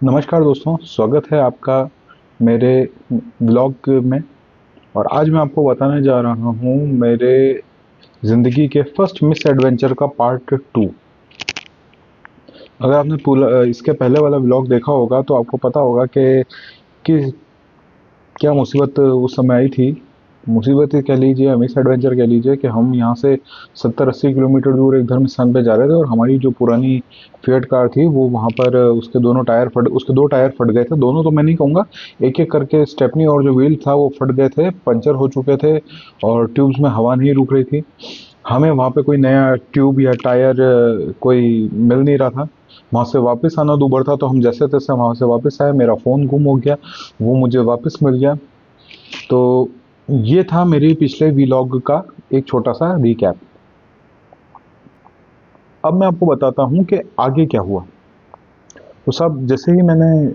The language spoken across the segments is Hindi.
नमस्कार दोस्तों, स्वागत है आपका मेरे व्लॉग में। और आज मैं आपको बताने जा रहा हूँ मेरे ज़िंदगी के फर्स्ट मिस एडवेंचर का पार्ट 2। अगर आपने पूरा इसके पहले वाला व्लॉग देखा होगा तो आपको पता होगा कि क्या मुसीबत उस समय आई थी। मुसीबत ही कह लीजिए या मिस एडवेंचर कह लीजिए कि हम यहाँ से 70-80 किलोमीटर दूर एक धर्म स्थान पे जा रहे थे और हमारी जो पुरानी फिएट कार थी वो वहाँ पर उसके दो टायर फट गए थे। दोनों तो मैं नहीं कहूँगा, एक एक करके स्टेपनी और जो व्हील था वो फट गए थे, पंचर हो चुके थे और ट्यूब्स में हवा नहीं रुक रही थी। हमें वहाँ पे कोई नया ट्यूब या टायर कोई मिल नहीं रहा था। वहाँ से वापस आना दूभर था, तो हम जैसे तैसे वहाँ से वापस आए। मेरा फ़ोन गुम हो गया, वो मुझे वापस मिल गया। तो ये था मेरे पिछले व्लॉग का एक छोटा सा रिकैप। अब मैं आपको बताता हूँ कि आगे क्या हुआ। तो साहब, जैसे ही मैंने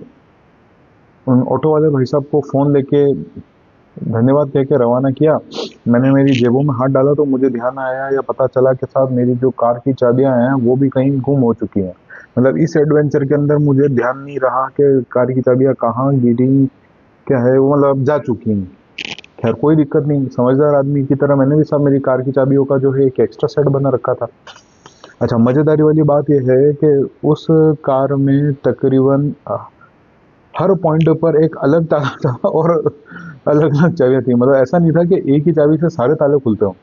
उन ऑटो वाले भाई साहब को फ़ोन लेके धन्यवाद कह के रवाना किया, मैंने मेरी जेबों में हाथ डाला तो मुझे ध्यान आया या पता चला कि साहब मेरी जो कार की चाबियां हैं वो भी कहीं गुम हो चुकी हैं। मतलब इस एडवेंचर के अंदर मुझे ध्यान नहीं रहा कि कार की चाबियां कहाँ गिरी, क्या है वो, मतलब जा चुकी हैं। खैर कोई दिक्कत नहीं, समझदार आदमी की तरह मैंने भी साहब मेरी कार की चाबियों का जो है एक एक्स्ट्रा सेट बना रखा था। अच्छा, मजेदारी वाली बात यह है कि उस कार में तकरीबन हर पॉइंट पर एक अलग ताला था और अलग अलग चाबियां थी। मतलब ऐसा नहीं था कि एक ही चाबी से सारे ताले खुलते हो।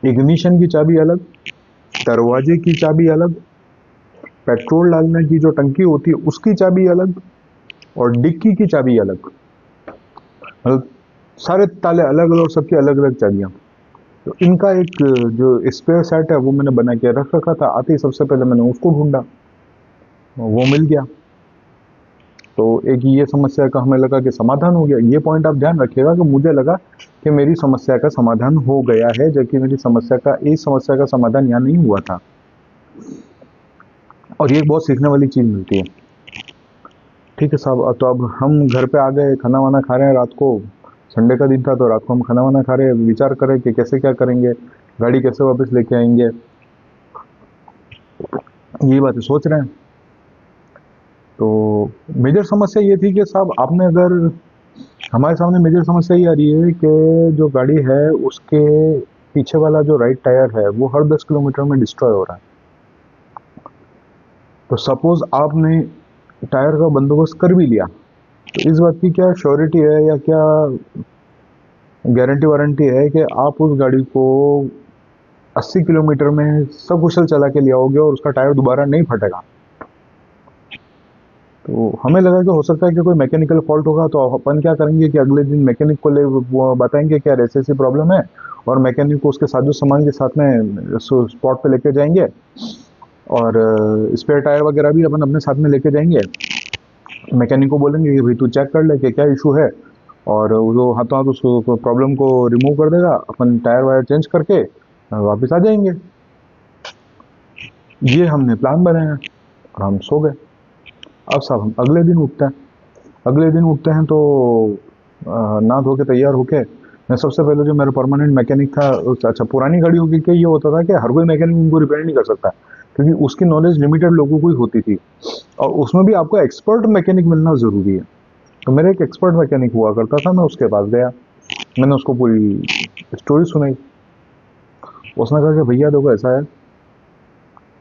इग्निशन की चाबी अलग, दरवाजे की चाबी अलग, पेट्रोल डालने की जो टंकी होती है उसकी चाबी अलग, और डिक्की की चाबी अलग। मतलब सारे ताले अलग अलग और सबकी अलग अलग चाबियां। तो इनका एक जो स्पेयर सेट है वो मैंने बना के रख रखा था। आते ही सबसे पहले मैंने उसको ढूंढा, वो मिल गया। तो एक ये समस्या का हमें लगा कि समाधान हो गया। ये पॉइंट आप ध्यान रखिएगा कि मुझे लगा कि मेरी समस्या का समाधान हो गया है, जबकि मेरी समस्या का समाधान यहाँ नहीं हुआ था। और ये एक बहुत सीखने वाली चीज मिलती है। ठीक है साहब, तो अब हम घर पे आ गए, खाना वाना खा रहे हैं रात को। संडे का दिन था तो रात को हम खाना वाना खा रहे हैं, विचार करें कि कैसे क्या करेंगे, गाड़ी कैसे वापस लेके आएंगे, ये बातें सोच रहे हैं। तो मेजर समस्या ये थी कि साहब आपने अगर हमारे सामने मेजर समस्या ये आ रही है कि जो गाड़ी है उसके पीछे वाला जो राइट टायर है वो हर 10 किलोमीटर में डिस्ट्रॉय हो रहा है। तो सपोज आपने टायर का बंदोबस्त कर भी लिया, तो इस बात की क्या श्योरिटी है या क्या गारंटी वारंटी है कि आप उस गाड़ी को 80 किलोमीटर में सकुशल चला के ले आओगे और उसका टायर दोबारा नहीं फटेगा। तो हमें लगा कि हो सकता है कि कोई मैकेनिकल फॉल्ट होगा। तो अपन क्या करेंगे कि अगले दिन मैकेनिक को वो बताएंगे कि यार ऐसी ऐसी प्रॉब्लम है, और मैकेनिक को उसके साजो सामान के साथ में स्पॉट पे लेके जाएंगे, और स्पेयर टायर वगैरह भी अपन अपने साथ में लेके जाएंगे। मैकेनिक को बोलेंगे कि भाई तू चेक कर ले कि क्या इशू है, और वो हाथों हाथ उस प्रॉब्लम को रिमूव कर देगा। अपन टायर वायर चेंज करके वापस आ जाएंगे। ये हमने प्लान बनाया और हम सो गए। अब साहब हम अगले दिन उठते हैं तो नहा धो के तैयार होके मैं सबसे पहले जो मेरा परमानेंट मैकेनिक था अच्छा, पुरानी गाड़ियों के ये होता था कि हर कोई मैकेनिक उनको रिपेयर नहीं कर सकता, क्योंकि उसकी नॉलेज लिमिटेड लोगों को ही होती थी, और उसमें भी आपको एक्सपर्ट मैकेनिक मिलना ज़रूरी है। तो मेरा एक एक्सपर्ट मैकेनिक हुआ करता था, मैं उसके पास गया, मैंने उसको पूरी स्टोरी सुनाई। उसने कहा कि भैया देखो ऐसा है,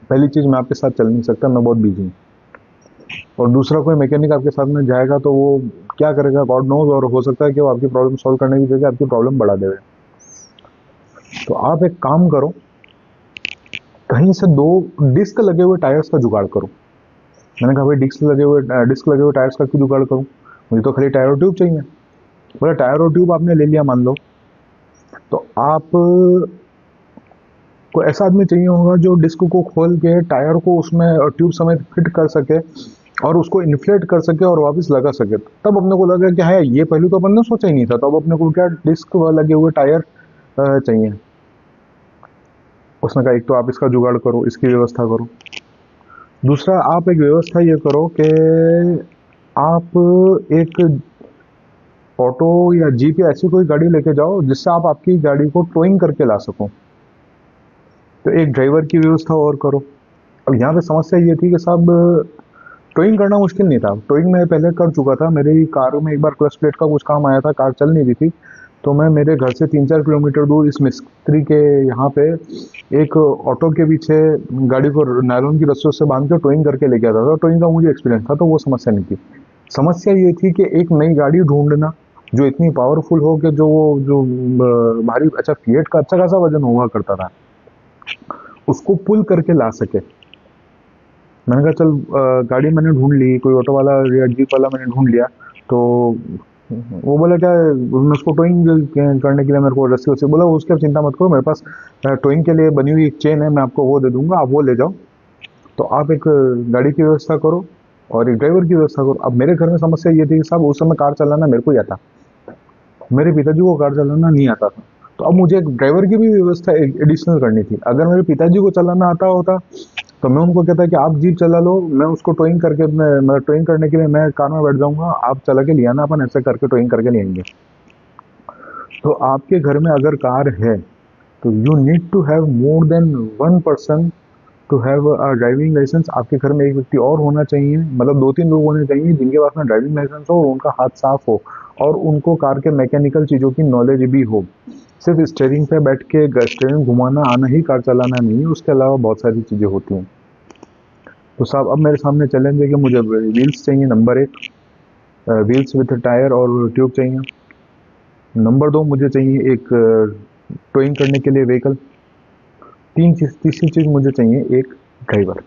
पहली चीज़ मैं आपके साथ चल नहीं सकता, मैं बहुत बिजी हूँ, और दूसरा कोई मैकेनिक आपके साथ में जाएगा तो वो क्या करेगा गॉड नोज, और हो सकता है कि वो आपकी प्रॉब्लम सॉल्व करने की जगह आपकी प्रॉब्लम बढ़ा देवे। तो आप एक काम करो, कहीं से 2 डिस्क लगे हुए टायर्स का जुगाड़ करो। मैंने कहा भाई डिस्क लगे हुए टायर्स का क्यों जुगाड़ करूं, मुझे तो खाली टायर और ट्यूब चाहिए। बोले टायर और ट्यूब आपने ले लिया मान लो, तो आप को ऐसा आदमी चाहिए होगा जो डिस्क को खोल के टायर को उसमें ट्यूब समेत फिट कर सके और उसको इन्फ्लेट कर सके और वापस लगा सके। तब अपने को लगा कि हाँ ये पहलू तो अपन ने सोचा ही नहीं था। तब अपने को क्या डिस्क लगे हुए टायर चाहिए। उसने कहा एक तो आप इसका जुगाड़ करो, इसकी व्यवस्था करो, दूसरा आप एक व्यवस्था ये करो कि आप एक ऑटो या जीप या ऐसी कोई गाड़ी लेके जाओ जिससे आप आपकी गाड़ी को टोइंग करके ला सको। तो एक ड्राइवर की व्यवस्था और करो। अब यहाँ पे समस्या ये थी कि साहब टोइंग करना मुश्किल नहीं था, टोइंग मैं पहले कर चुका था। मेरी कार में एक बार क्लच प्लेट का कुछ काम आया था, कार चल नहीं रही थी, तो मैं मेरे घर से 3-4 किलोमीटर दूर इस मिस्त्री के यहाँ पे एक ऑटो के पीछे गाड़ी को नायलॉन की रस्सियों से बांध के टोइंग करके लेके आता था। टोइंग का मुझे एक्सपीरियंस था, तो वो समस्या नहीं थी। समस्या ये थी कि एक नई गाड़ी ढूंढना जो इतनी पावरफुल हो कि भारी, अच्छा फिएट का अच्छा खासा वजन हुआ करता था, उसको पुल करके ला सके। मैंने कहा चल, गाड़ी मैंने ढूंढ ली, कोई ऑटो वाला या जीप वाला मैंने ढूंढ लिया। तो वो बोला क्या, मैं उसको टोइंग करने के लिए मेरे को रस्सी वस्सी बोला, उसकी आप चिंता मत करो, मेरे पास टोइंग के लिए बनी हुई एक चेन है, मैं आपको वो दे दूंगा, आप वो ले जाओ। तो आप एक गाड़ी की व्यवस्था करो और एक ड्राइवर की व्यवस्था करो। अब मेरे घर में समस्या ये थी कि साहब उस समय कार चलाना मेरे को ही आता, मेरे पिताजी को कार चलाना नहीं आता था। तो अब मुझे एक ड्राइवर की भी व्यवस्था एडिशनल करनी थी। अगर मेरे पिताजी को चलाना आता होता तो मैं उनको कहता कि आप जीप चला लो, मैं उसको टोइंग करके, मैं टोइंग करने के लिए मैं कार में बैठ जाऊंगा, आप चला के ले आना, अपन ऐसे करके टोइंग करके ले आएंगे। तो आपके घर में अगर कार है तो you need to have more than one person to have a driving licence. आपके घर में एक व्यक्ति और होना चाहिए, मतलब 2-3 लोग होने चाहिए जिनके पास में ड्राइविंग लाइसेंस हो और उनका हाथ साफ हो और उनको कार के मैकेनिकल चीज़ों की नॉलेज भी हो। सिर्फ स्टीयरिंग पे बैठ के स्टीयरिंग घुमाना आना ही कार चलाना नहीं है, उसके अलावा बहुत सारी चीज़ें होती हैं। तो साहब अब मेरे सामने चैलेंज है कि मुझे व्हील्स चाहिए, नंबर 1 व्हील्स विथ टायर और ट्यूब चाहिए। नंबर 2 मुझे चाहिए एक टोइंग करने के लिए व्हीकल। तीसरी चीज़ मुझे चाहिए एक ड्राइवर।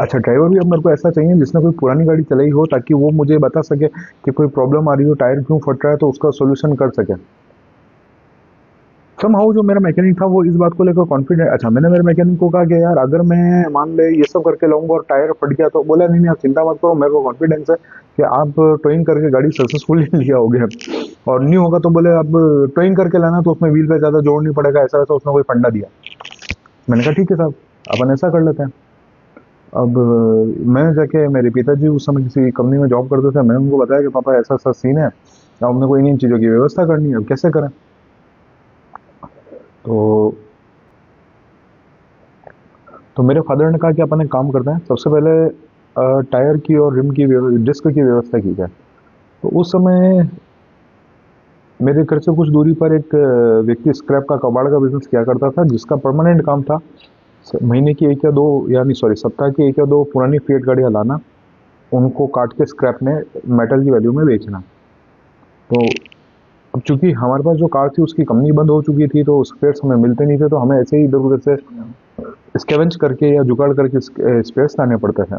अच्छा, ड्राइवर भी अब मेरे को ऐसा चाहिए जिसने कोई पुरानी गाड़ी चलाई हो, ताकि वो मुझे बता सके कि कोई प्रॉब्लम आ रही हो, टायर क्यों फट रहा है, तो उसका सोल्यूशन कर सके। समहाउ जो मेरा मैकेनिक था वो इस बात को लेकर कॉन्फिडेंट, अच्छा मैंने मेरे मैकेनिक को कहा कि यार अगर मैं मान ले ये सब करके लाऊंगा और टायर फट गया, तो बोला नहीं नहीं, आप चिंता मत करो, मेरे को कॉन्फिडेंस है कि आप टोइंग करके गाड़ी सक्सेसफुली लिया होगे। और नहीं होगा तो बोले अब टोइंग करके लाना, तो उसमें व्हील पे ज़्यादा जोड़ नहीं पड़ेगा, ऐसा वैसा उसने कोई फंडा दिया। मैंने कहा ठीक है साहब, अपन ऐसा कर लेते हैं। अब मैं जाके, मेरे पिताजी उस समय किसी कंपनी में जॉब करते थे, मैंने उनको बताया कि पापा ऐसा ऐसा सीन है, अब हमने को इन चीज़ों की व्यवस्था करनी है, अब कैसे करें। तो तो मेरे फादर ने कहा कि अपन एक काम करते हैं, सबसे पहले टायर की और रिम की डिस्क की व्यवस्था की जाए। तो उस समय मेरे घर से कुछ दूरी पर एक व्यक्ति स्क्रैप का कबाड़ का बिजनेस किया करता था, जिसका परमानेंट काम था महीने की 1 या 2, यानी सॉरी सप्ताह की 1 या 2 पुरानी फिएट गाड़ियाँ लाना, उनको काट के स्क्रैप में मेटल की वैल्यू में बेचना। तो अब चूंकि हमारे पास जो कार थी उसकी कंपनी बंद हो चुकी थी, तो स्पेयर्स हमें मिलते नहीं थे, तो हमें ऐसे ही इधर उधर से स्कैवेंज करके या जुगाड़ करके स्पेयर्स लाने पड़ते थे।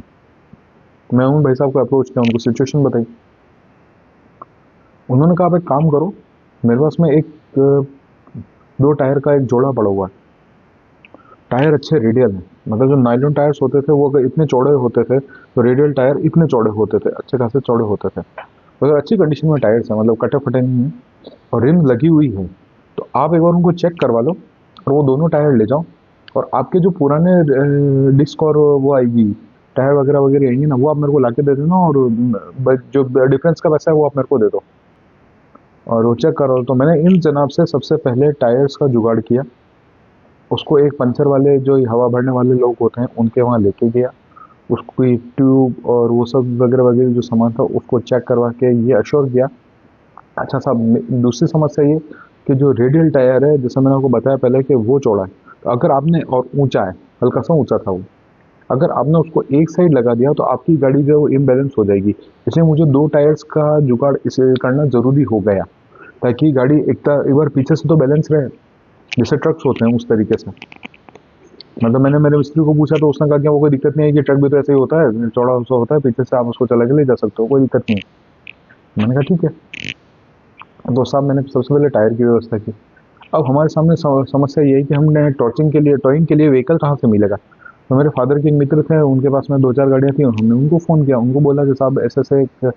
मैं उन भाई साहब को अप्रोच किया, उनको सिचुएशन बताई। उन्होंने कहा आप एक काम करो, मेरे पास में एक 2 टायर का एक जोड़ा पड़ा हुआ है। टायर अच्छे रेडियल हैं, मतलब जो नायलॉन टायर्स होते थे वो अगर इतने चौड़े होते थे, तो रेडियल टायर इतने चौड़े होते थे, अच्छे खासे चौड़े होते थे। अगर अच्छी कंडीशन में टायर्स हैं, मतलब कटे फटे नहीं हैं, और रिम लगी हुई है, तो आप एक बार उनको चेक करवा लो और वो दोनों टायर ले जाओ, और आपके जो पुराने डिस्क और वो आएगी, टायर वगैरह वगैरह आएंगी ना, वो आप मेरे को ला के दे देना, और जो डिफरेंस का पैसा है वो आप मेरे को दे दो, और वो चेक करो। तो मैंने इन जनाब से सबसे पहले टायर्स का जुगाड़ किया, उसको एक पंचर वाले जो हवा भरने वाले लोग होते हैं उनके वहाँ लेके गया, उसको ट्यूब और वो सब वगैरह वगैरह जो सामान था उसको चेक करवा के ये अश्योर किया। अच्छा साहब, दूसरी समस्या ये कि जो रेडियल टायर है, जैसे मैंने आपको बताया पहले कि वो चौड़ा है, तो अगर आपने, और ऊंचा है, हल्का सा ऊंचा था वो, अगर आपने उसको एक साइड लगा दिया तो आपकी गाड़ी जो है वो इम्बैलेंस हो जाएगी। इसलिए मुझे 2 टायर्स का जुगाड़ इसे करना ज़रूरी हो गया, ताकि गाड़ी एक बार पीछे से तो बैलेंस रहे, जैसे ट्रक्स होते हैं उस तरीके से। मतलब मैंने मेरे मिस्त्री को पूछा तो उसने कहा कि वो कोई दिक्कत नहीं है, कि ट्रक भी तो ऐसे ही होता है, चौड़ा सा होता है, पीछे से आप उसको चला के ले जा सकते हो, कोई दिक्कत नहीं है। मैंने कहा ठीक है। तो साहब मैंने सबसे पहले टायर की व्यवस्था की। अब हमारे सामने समस्या ये है कि हमने टॉइंग के लिए व्हीकल कहाँ से मिलेगा। तो मेरे फादर के एक मित्र थे, उनके पास में 2-4 गाड़ियाँ थी, हमने उनको फ़ोन किया, उनको बोला कि साहब ऐसे ऐसे एक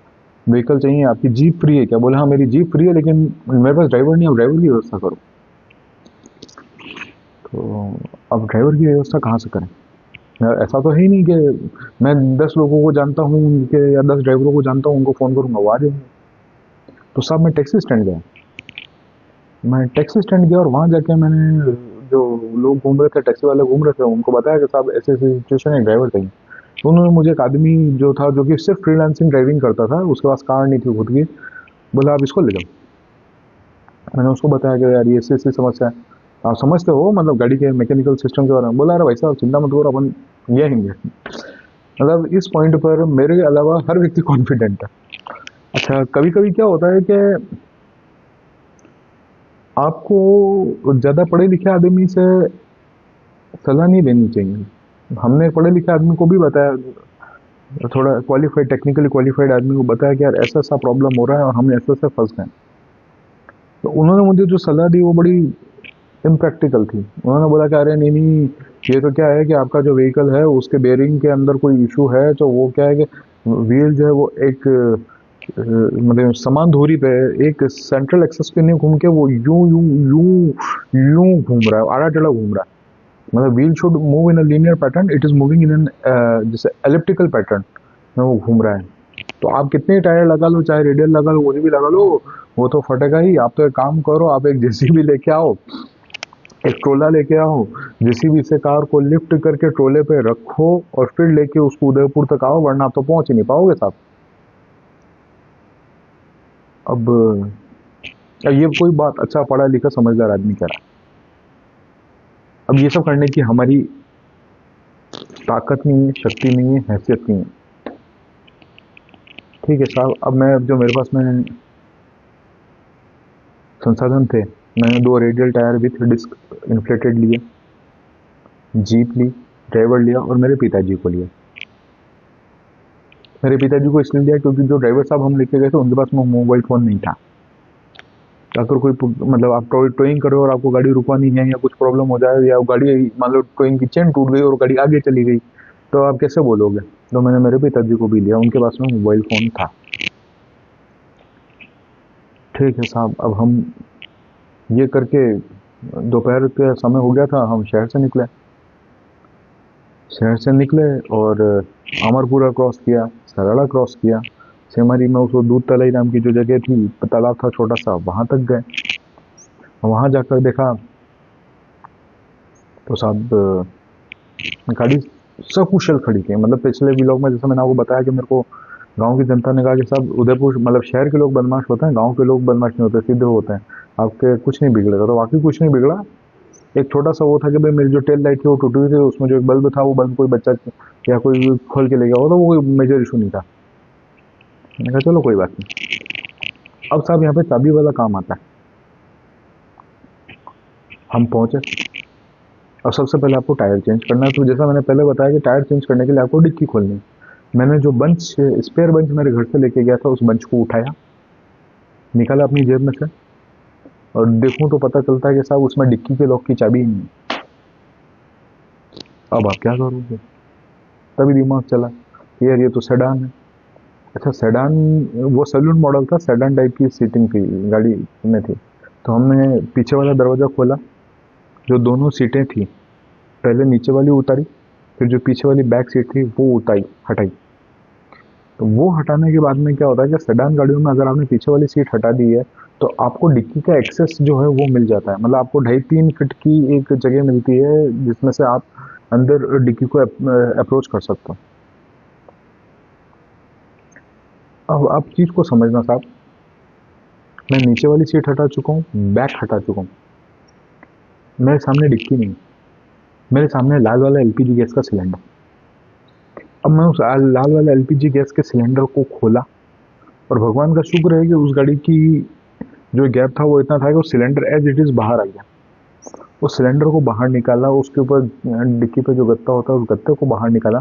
व्हीकल चाहिए, आपकी जीप फ्री है क्या? बोले हाँ मेरी जीप फ्री है, लेकिन मेरे पास ड्राइवर नहीं है, अब ड्राइवर की व्यवस्था करो। तो अब ड्राइवर की व्यवस्था कहाँ से करें? ऐसा तो है ही नहीं कि मैं 10 लोगों को जानता हूँ उनके, या 10 ड्राइवरों को जानता हूँ, उनको फ़ोन करूँगा वो आ जाएंगे। तो साहब मैं टैक्सी स्टैंड गया, और वहाँ जाके मैंने, जो लोग घूम रहे थे, टैक्सी वाले घूम रहे थे, उनको बताया कि साहब ऐसी ऐसी सिचुएशन है, ड्राइवर चाहिए। तो उन्होंने मुझे एक आदमी जो था, जो कि सिर्फ फ्रीलांसिंग ड्राइविंग करता था, उसके पास कार नहीं थी खुद की, बोला आप इसको ले जाओ। मैंने उसको बताया कि यार ये ऐसी ऐसी समस्या है, आप समझते हो मतलब गाड़ी के मैकेनिकल सिस्टम के बारे में? बोला अरे भाई साहब चिंता मत करो, अपन ये हिंगे। मतलब इस पॉइंट पर मेरे अलावा हर व्यक्ति कॉन्फिडेंट है। अच्छा, कभी कभी क्या होता है कि आपको ज़्यादा पढ़े लिखे आदमी से सलाह नहीं लेनी चाहिए। हमने पढ़े लिखे आदमी को भी बताया, थोड़ा क्वालिफाइड, टेक्निकली क्वालिफाइड आदमी को बताया कि यार ऐसा ऐसा प्रॉब्लम हो रहा है और हम ऐसे ऐसे फंस गए। तो उन्होंने मुझे जो सलाह दी वो बड़ी इम्प्रैक्टिकल थी। उन्होंने बोला कि अरे नहीं नहीं, ये तो क्या है कि आपका जो व्हीकल है उसके बेरिंग के अंदर कोई इशू है, तो वो क्या है कि व्हील जो है वो एक मतलब समान दूरी पे एक सेंट्रल एक्सेस पे नहीं घूम के वो यूं यूं यूं यूं घूम रहा है, आड़ा टेढ़ा घूम रहा है। मतलब wheel should move in a linear pattern, it is moving in an जैसे एलिप्टिकल पैटर्न में वो घूम रहा है। तो आप कितने टायर लगा लो, चाहे रेडियल लगा लो, कुछ भी लगा लो, वो तो फटेगा ही। आप तो एक काम करो, आप एक जेसीबी लेके आओ, एक ट्रोला लेके आओ, जेसीबी से कार को लिफ्ट करके ट्रोले पे रखो और फिर लेके उसको उदयपुर तक आओ, वरना आप तो पहुंच ही नहीं पाओगे साहब। अब ये कोई बात अच्छा पढ़ा लिखा समझदार आदमी कह रहा है। अब ये सब करने की हमारी ताकत नहीं है, शक्ति नहीं है, हैसियत नहीं है। ठीक है साहब, अब मैं जो मेरे पास में संसाधन थे, मैंने 2 radial tyre with disc inflated लिए, जीप ली, ड्राइवर लिया और मेरे पिताजी को लिया। मेरे पिताजी को इसलिए लिया क्योंकि जो ड्राइवर साहब हम लेके गए थे उनके पास में मोबाइल फ़ोन नहीं था। अगर कोई मतलब आप टोइंग करो और आपको गाड़ी रुकवानी है या कुछ प्रॉब्लम हो जाए, या गाड़ी मान लो टोइंग की चेन टूट गई और गाड़ी आगे चली गई, तो आप कैसे बोलोगे? तो मैंने मेरे पिताजी को भी लिया, उनके पास में मोबाइल फ़ोन था। ठीक है साहब, अब हम ये करके दोपहर का समय हो गया था, हम शहर से निकले। शहर से निकले और अमरपुरा क्रॉस किया, सरला क्रॉस किया, सेमरी में उसको दूध तलाई नाम की जो जगह थी, तालाब था छोटा सा, वहाँ तक गए। वहाँ जाकर देखा तो साहब गाड़ी सकुशल खड़ी थी। मतलब पिछले व्लॉग में जैसे मैंने आपको बताया कि मेरे को गांव की जनता ने कहा कि साहब उदयपुर मतलब शहर के लोग बदमाश होते हैं, गांव के लोग बदमाश नहीं होते, सीधे होते हैं, आपके कुछ नहीं बिगड़ेगा। तो वाकई कुछ नहीं बिगड़ा। एक छोटा सा वो था कि भाई मेरी जो टेल लाइट थी वो टूटी हुई थी, उसमें जो एक बल्ब था वो बल्ब कोई बच्चा या कोई खोल के ले गया हो, तो वो कोई मेजर इशू नहीं था। मैंने कहा चलो कोई बात नहीं। अब साहब यहाँ पे चाबी वाला काम आता है। हम पहुंचे और सबसे पहले आपको टायर चेंज करना है। तो जैसा मैंने पहले बताया कि टायर चेंज करने के लिए आपको डिक्की खोलनी है। मैंने जो बंच स्पेयर बंच मेरे घर से लेके गया था, उस बंच को उठाया, निकाला अपनी जेब में से और देखूं तो पता चलता है कि साहब उसमें डिक्की के लॉक की चाबी ही नहीं है। अब आप क्या करोगे? तभी दिमाग चला कि यार ये तो सेडान है। अच्छा सेडान, वो सैलून मॉडल था, सेडान टाइप की सीटिंग थी गाड़ी में थी। तो हमने पीछे वाला दरवाज़ा खोला, जो दोनों सीटें थी पहले नीचे वाली उतारी, फिर जो पीछे वाली बैक सीट थी वो उतारी हटाई। तो वो हटाने के बाद में क्या होता है कि सेडान गाड़ियों में अगर आपने पीछे वाली सीट हटा दी है तो आपको डिक्की का एक्सेस जो है वो मिल जाता है। मतलब आपको 2.5-3 फीट की एक जगह मिलती है जिसमें से आप अंदर डिक्की को अप्रोच कर सकते हो। अब आप चीज़ को समझना साहब, मैं नीचे वाली सीट हटा चुका हूँ, बैक हटा चुका हूँ, मेरे सामने डिक्की नहीं, मेरे सामने लाल वाला एलपीजी गैस का सिलेंडर। अब मैं उस लाल वाले एलपीजी गैस के सिलेंडर को खोला और भगवान का शुक्र है कि उस गाड़ी की जो गैप था वो इतना था कि वो सिलेंडर एज इट इज़ बाहर आ गया। उस सिलेंडर को बाहर निकाला, उसके ऊपर डिक्की पे जो गत्ता होता है उस गत्ते को बाहर निकाला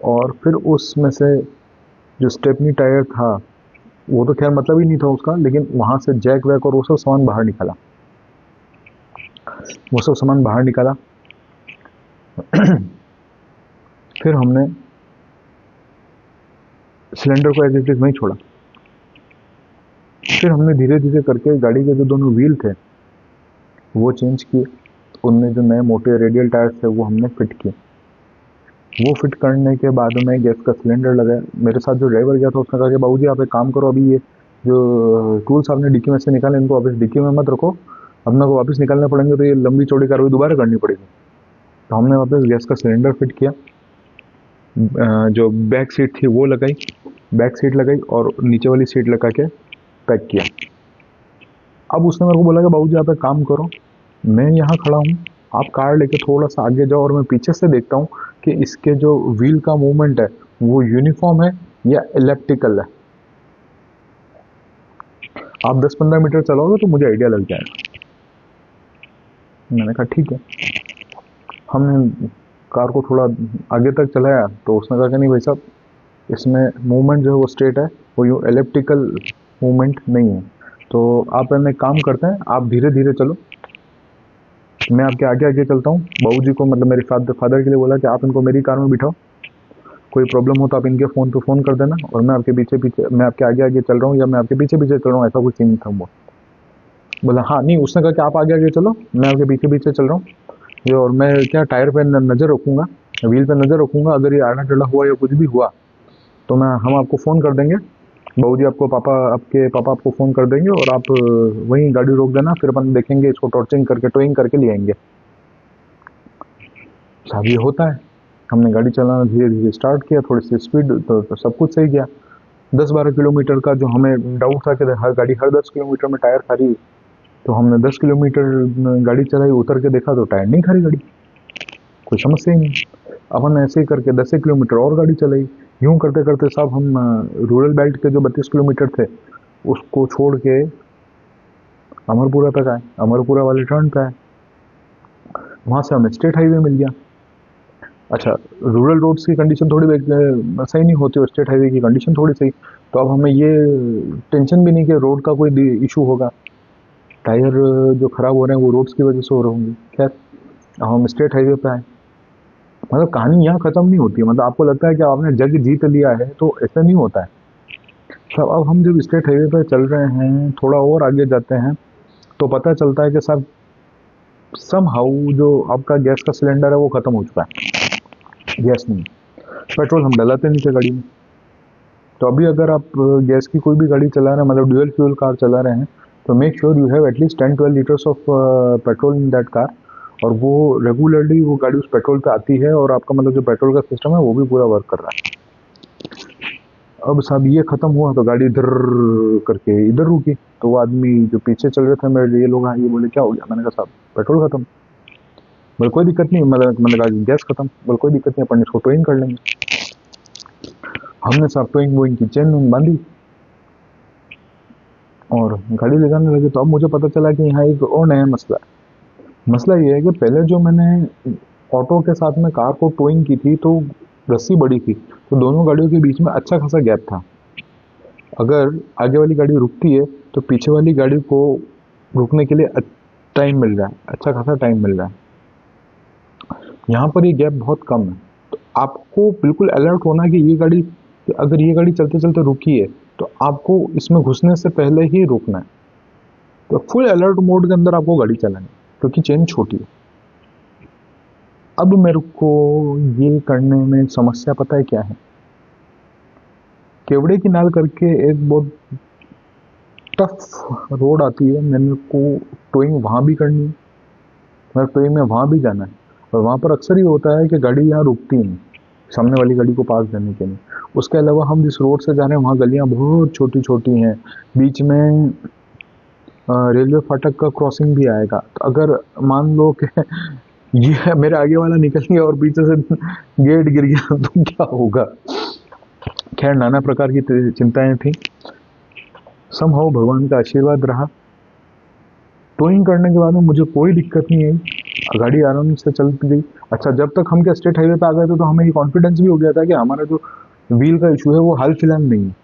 और फिर उसमें से जो स्टेपनी टायर था वो तो खैर मतलब ही नहीं था उसका, लेकिन वहाँ से जैक वैक और वो सब सामान बाहर निकाला। वो सब सामान बाहर निकाला फिर हमने सिलेंडर को एज इट इज़ वहीं छोड़ा। फिर हमने धीरे धीरे करके गाड़ी के जो दोनों व्हील थे वो चेंज किए, उनमें जो नए मोटे रेडियल टायर्स थे वो हमने फिट किए। वो फिट करने के बाद में गैस का सिलेंडर लगाया। मेरे साथ जो ड्राइवर गया था उसने कहा कि बाबूजी आप एक काम करो, अभी ये जो टूल्स आपने डिक्की में से निकाले इनको वापस डिक्की में मत रखो, अपने को वापस निकालने पड़ेंगे तो ये लंबी चौड़ी कार्रवाई दोबारा करनी पड़ेगी। तो हमने वापस गैस का सिलेंडर फिट किया, जो बैक सीट थी वो लगाई, बैक सीट लगाई और नीचे वाली सीट लगा के पैक किया। अब उसने मेरे को बोला कि बाबूजी आप एक काम करो, मैं यहाँ खड़ा हूँ, आप कार लेके थोड़ा सा आगे जाओ और मैं पीछे से देखता हूँ कि इसके जो व्हील का मूवमेंट है वो यूनिफॉर्म है या इलेप्टिकल है। आप 10-15 मीटर चलाओगे तो मुझे आइडिया लग जाएगा। मैंने कहा ठीक है। हमने कार को थोड़ा आगे तक चलाया तो उसने कहा कि नहीं भाई साहब, इसमें मूवमेंट जो है वो स्ट्रेट है, वो यूँ एलिप्टिकल मूवमेंट नहीं है। तो आप एक काम करते हैं, आप धीरे धीरे चलो, मैं आपके आगे आगे चलता हूँ। बाबूजी को मतलब मेरे फादर के लिए बोला कि आप इनको मेरी कार में बिठाओ, कोई प्रॉब्लम हो तो आप इनके फ़ोन पे फ़ोन कर देना और मैं आपके पीछे पीछे, मैं आपके आगे आगे चल रहा हूँ या मैं आपके पीछे पीछे चल रहा हूँ, ऐसा कुछ सीन था वो। बोला हाँ नहीं, उसने कहा कि आप आगे आगे चलो, मैं आपके पीछे पीछे चल रहा हूँ ये, और मैं क्या टायर पे नज़र रखूँगा, व्हील पे नज़र रखूँगा, अगर ये आड़ा टेढ़ा हुआ या कुछ भी हुआ तो हम आपको फ़ोन कर देंगे, बाबूजी आपके पापा आपको फ़ोन कर देंगे और आप वहीं गाड़ी रोक देना, फिर अपन देखेंगे इसको टॉर्चिंग करके टोइंग करके ले आएंगे। साहब ये होता है। हमने गाड़ी चलाना धीरे धीरे स्टार्ट किया, थोड़ी सी स्पीड तो सब कुछ सही गया। 10-12 किलोमीटर का जो हमें डाउट था कि हर गाड़ी हर 10 किलोमीटर में टायर खा रही, तो हमने 10 किलोमीटर गाड़ी चलाई, उतर के देखा तो टायर नहीं खा रही गाड़ी, कोई समस्या ही नहीं। अपन ऐसे ही करके 10 किलोमीटर और गाड़ी चलाई। यूं करते करते साहब हम रूरल बेल्ट के जो 32 किलोमीटर थे उसको छोड़ के अमरपुरा तक आए, अमरपुरा वाले टर्न पे आए, वहाँ से हमें स्टेट हाईवे मिल गया। अच्छा, रूरल रोड्स की कंडीशन थोड़ी सही नहीं होती और स्टेट हाईवे की कंडीशन थोड़ी सही, तो अब हमें ये टेंशन भी नहीं कि रोड का कोई इशू होगा, टायर जो खराब हो रहे हैं वो रोड्स की वजह से हो रहे होंगे। खैर, अब हम स्टेट हाईवे पे आए। मतलब कहानी यहाँ खत्म नहीं होती है, मतलब आपको लगता है कि आपने जग जीत लिया है, तो ऐसा नहीं होता है। तो अब हम जब स्टेट हाईवे पे चल रहे हैं, थोड़ा और आगे जाते हैं तो पता चलता है कि साहब समहाउ जो आपका गैस का सिलेंडर है वो खत्म हो चुका है, गैस नहीं, पेट्रोल हम डलाते नहीं थे गाड़ी में। तो अभी अगर आप गैस की कोई भी गाड़ी चला रहे हैं, मतलब ड्यूअल फ्यूल कार चला रहे हैं, तो make sure you have at least 10-12 litres of petrol in that car, और वो रेगुलरली वो गाड़ी उस पेट्रोल पे आती है और आपका मतलब जो पेट्रोल का सिस्टम है वो भी पूरा वर्क कर रहा है। अब साहब ये खत्म हुआ तो गाड़ी इधर करके इधर रुकी, तो वो आदमी जो पीछे चल रहे थे मेरे, ये लोग ये बोले क्या हो गया? मैंने कहा साहब पेट्रोल खत्म। बोले कोई दिक्कत नहीं, मतलब गैस खत्म। बोले कोई दिक्कत नहीं, अपन इसको टोइंग कर लेंगे। हमने साहब टोइंग वोइंग की चेन बांधी और गाड़ी ले जाने लगे। तो अब मुझे पता चला कि यहाँ एक और नया मसला है। मसला ये है कि पहले जो मैंने ऑटो के साथ में कार को टोइंग की थी तो रस्सी बड़ी थी, तो दोनों गाड़ियों के बीच में अच्छा खासा गैप था। अगर आगे वाली गाड़ी रुकती है तो पीछे वाली गाड़ी को रुकने के लिए टाइम मिल रहा है, अच्छा खासा टाइम मिल रहा है। यहाँ पर ये गैप बहुत कम है, तो आपको बिल्कुल अलर्ट होना कि ये गाड़ी, अगर ये गाड़ी चलते चलते रुकी है तो आपको इसमें घुसने से पहले ही रोकना है। तो फुल अलर्ट मोड के अंदर आपको गाड़ी चलानी है, क्योंकि चेन छोटी है। अब मेरे को ये करने में समस्या पता है क्या है? केवड़े की नाल करके एक बहुत टफ रोड आती है, मैंने को टोइंग वहाँ भी करनी है, मेरे टोइंग में वहाँ भी जाना है, और वहाँ पर अक्सर ये होता है कि गाड़ी यहाँ रुकती नहीं सामने वाली गाड़ी को पास देने के लिए। उसके अलावा हम जिस रोड से जा रहे हैं वहाँ गलियाँ बहुत छोटी छोटी हैं, बीच में रेलवे फाटक का क्रॉसिंग भी आएगा। तो अगर मान लो कि ये मेरे आगे वाला निकल गया और पीछे से गेट गिर गया तो क्या होगा? खैर, नाना प्रकार की चिंताएं थी। समहाउ भगवान का आशीर्वाद रहा। टोइंग करने के बाद में मुझे कोई दिक्कत नहीं आई, गाड़ी आराम से चल गई। अच्छा, जब तक हम क्या स्टेट हाईवे पे आ गए थे तो हमें ये कॉन्फिडेंस भी हो गया था कि हमारा जो व्हील का इशू है वो हाल फिलहाल नहीं है।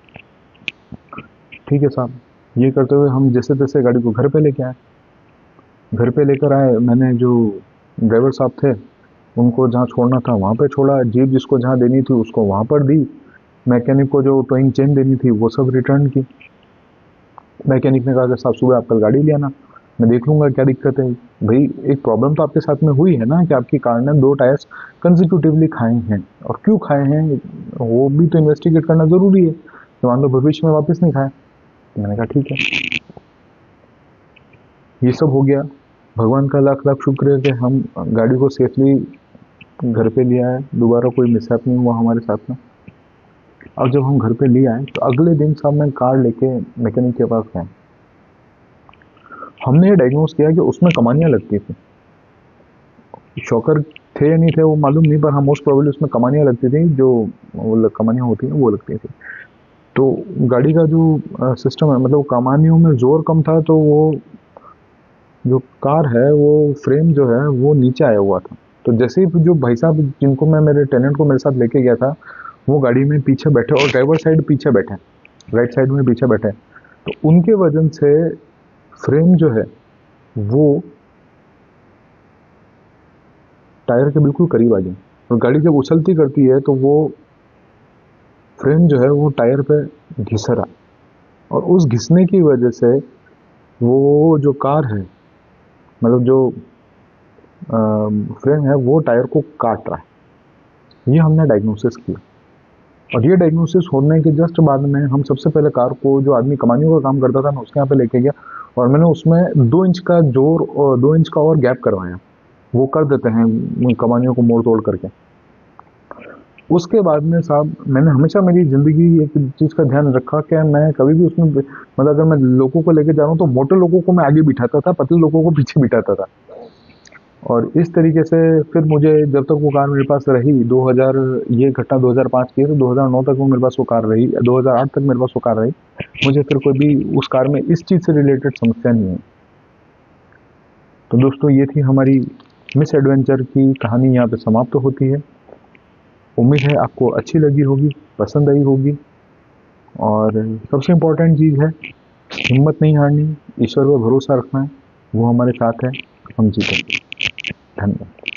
ठीक है साहब, ये करते हुए हम जैसे तैसे गाड़ी को घर पे लेके आए। घर पे लेकर आए, मैंने जो ड्राइवर साहब थे उनको जहाँ छोड़ना था वहाँ पे छोड़ा, जीप जिसको जहाँ देनी थी उसको वहाँ पर दी, मैकेनिक को जो टोइंग चेन देनी थी वो सब रिटर्न की। मैकेनिक ने कहा कि साहब सुबह आप कल गाड़ी ले आना, मैं देख लूँगा क्या दिक्कत है। भाई एक प्रॉब्लम तो आपके साथ में हुई है ना कि आपकी कार ने 2 टायर्स कंसिक्यूटिवली खाए हैं, और क्यों खाए हैं वो भी तो इन्वेस्टिगेट करना ज़रूरी है कि मान लो भविष्य में वापस नहीं खाए। मैंने कहा ठीक है। ये सब हो गया। भगवान का लाख लाख शुक्र है कि हम गाड़ी को सेफली घर पे ले आए, दोबारा कोई मिसहैप नहीं हुआ हमारे साथ में। और जब हम घर पे ले आए तो अगले दिन साहब मैं कार लेके मैकेनिक के पास गए। हमने ये डायग्नोस किया कि उसमें कमानियाँ लगती थी। शॉकर थे या नहीं थे वो मालूम नहीं, पर हाँ मोस्ट प्रोबेबली उसमें कमानियाँ लगती थी, जो वो कमानियाँ होती हैं वो लगती थी। तो गाड़ी का जो सिस्टम है, मतलब कमानियों में जोर कम था, तो वो जो कार है वो फ्रेम जो है वो नीचे आया हुआ था। तो जैसे ही जो भाई साहब जिनको मैं मेरे टेनेंट को मेरे साथ लेके गया था, वो गाड़ी में पीछे बैठे और ड्राइवर साइड पीछे बैठे, राइट साइड में पीछे बैठे, तो उनके वजन से फ्रेम जो है वो टायर के बिल्कुल करीब आ गई। और गाड़ी जब उछलती करती है तो वो फ्रेम जो है वो टायर पे घिस रहा, और उस घिसने की वजह से वो जो कार है, मतलब जो फ्रेम है वो टायर को काट रहा है। ये हमने डायग्नोसिस किया। और ये डायग्नोसिस होने के जस्ट बाद में हम सबसे पहले कार को, जो आदमी कमानियों का काम करता था, मैं उसके यहाँ पे लेके गया और मैंने उसमें 2 इंच का जोर और 2 इंच का और गैप करवाया। वो कर देते हैं कमानियों को मोड़ तोड़ करके। उसके बाद में साहब मैंने हमेशा मेरी ज़िंदगी एक चीज़ का ध्यान रखा कि मैं कभी भी उसमें मतलब अगर मैं लोगों को लेके जा रहा हूँ तो मोटे लोगों को मैं आगे बिठाता था, पतले लोगों को पीछे बिठाता था। और इस तरीके से फिर मुझे जब तक वो कार मेरे पास रही, 2000, ये घटना 2005 की है, तो 2009 तक वो मेरे पास वो कार रही, 2008 तक मेरे पास वो कार रही। मुझे फिर कोई भी उस कार में इस चीज़ से रिलेटेड समस्या नहीं है। तो दोस्तों ये थी हमारी मिस एडवेंचर की कहानी, यहाँ पे समाप्त होती है। उम्मीद है आपको अच्छी लगी होगी, पसंद आई होगी। और सबसे इम्पोर्टेंट चीज़ है हिम्मत नहीं हारनी, ईश्वर पर भरोसा रखना है, वो हमारे साथ है, हम जीतेंगे। धन्यवाद।